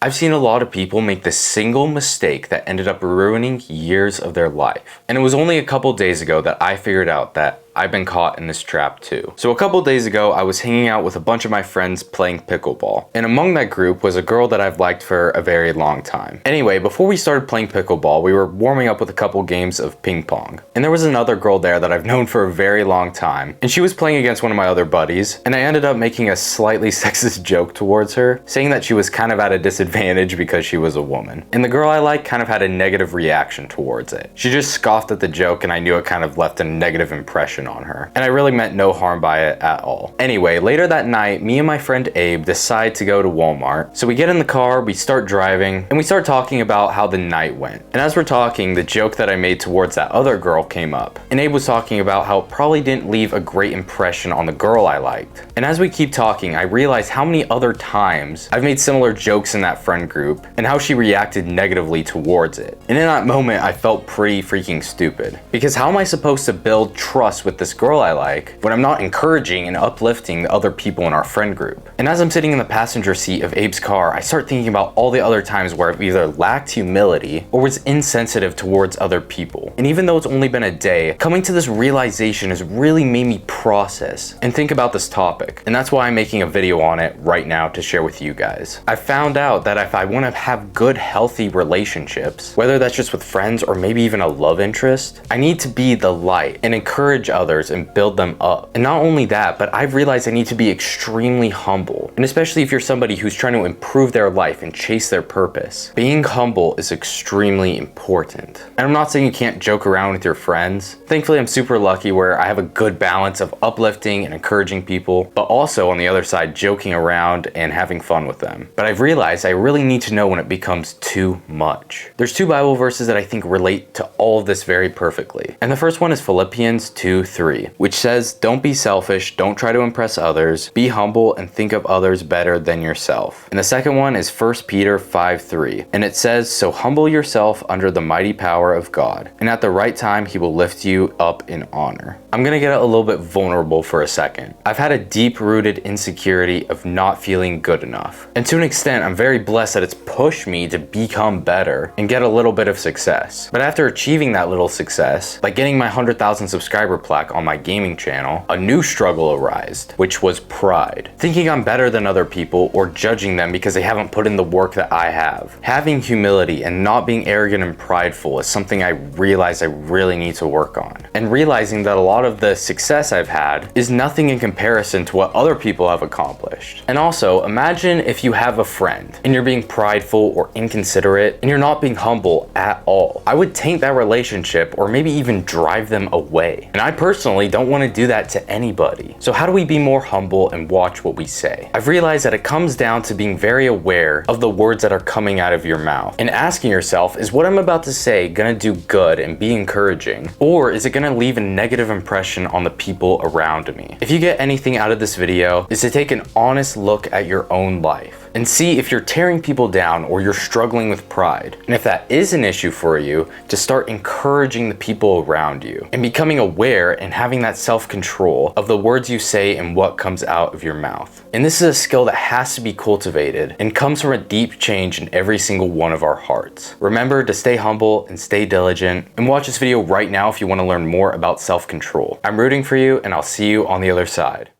I've seen a lot of people make the single mistake that ended up ruining years of their life. And it was only a couple days ago that I figured out that I've been caught in this trap too. So a couple days ago, I was hanging out with a bunch of my friends playing pickleball. And among that group was a girl that I've liked for a very long time. Anyway, before we started playing pickleball, we were warming up with a couple games of ping pong. And there was another girl there that I've known for a very long time. And she was playing against one of my other buddies. And I ended up making a slightly sexist joke towards her, saying that she was kind of at a disadvantage because she was a woman. And the girl I like kind of had a negative reaction towards it. She just scoffed at the joke, and I knew it kind of left a negative impression on her. And I really meant no harm by it at all. Anyway, later that night, me and my friend Abe decide to go to Walmart. So we get in the car, we start driving, and we start talking about how the night went. And as we're talking, the joke that I made towards that other girl came up. And Abe was talking about how it probably didn't leave a great impression on the girl I liked. And as we keep talking, I realize how many other times I've made similar jokes in that friend group and how she reacted negatively towards it. And in that moment, I felt pretty freaking stupid. Because how am I supposed to build trust with this girl I like when I'm not encouraging and uplifting the other people in our friend group? And as I'm sitting in the passenger seat of Abe's car, I start thinking about all the other times where I've either lacked humility or was insensitive towards other people. And even though it's only been a day, coming to this realization has really made me process and think about this topic. And that's why I'm making a video on it right now to share with you guys. I found out that if I want to have good, healthy relationships, whether that's just with friends or maybe even a love interest, I need to be the light and encourage others and build them up. And not only that, but I've realized I need to be extremely humble. And especially if you're somebody who's trying to improve their life and chase their purpose, being humble is extremely important. And I'm not saying you can't joke around with your friends. Thankfully, I'm super lucky where I have a good balance of uplifting and encouraging people, but also on the other side, joking around and having fun with them. But I've realized I really need to know when it becomes too much. There's two Bible verses that I think relate to all of this very perfectly. And the first one is Philippians 2:3, which says, "Don't be selfish, don't try to impress others, be humble and think of others better than yourself." And the second one is 1 Peter 5:3, and it says, "So humble yourself under the mighty power of God, and at the right time he will lift you up in honor." I'm gonna get a little bit vulnerable for a second. I've had a deep-rooted insecurity of not feeling good enough. And to an extent, I'm very blessed that it's pushed me to become better and get a little bit of success. But after achieving that little success, like getting my 100,000 subscriber plaque on my gaming channel, a new struggle arose, which was pride. Thinking I'm better than other people or judging them because they haven't put in the work that I have. Having humility and not being arrogant and prideful is something I realize I really need to work on. And realizing that a lot of the success I've had is nothing in comparison to what other people have accomplished. And also, imagine if you have a friend and you're being prideful or inconsiderate and you're not being humble at all. I would taint that relationship or maybe even drive them away. And I personally don't want to do that to anybody. So how do we be more humble and watch what we say? I've realized that it comes down to being very aware of the words that are coming out of your mouth and asking yourself, is what I'm about to say gonna do good and be encouraging, or is it gonna leave a negative impression on the people around me? If you get anything out of this video, is to take an honest look at your own life and see if you're tearing people down or you're struggling with pride. And if that is an issue for you, to start encouraging the people around you and becoming aware and having that self-control of the words you say and what comes out of your mouth. And this is a skill that has to be cultivated and comes from a deep change in every single one of our hearts. Remember to stay humble and stay diligent, and watch this video right now if you want to learn more about self-control. I'm rooting for you, and I'll see you on the other side.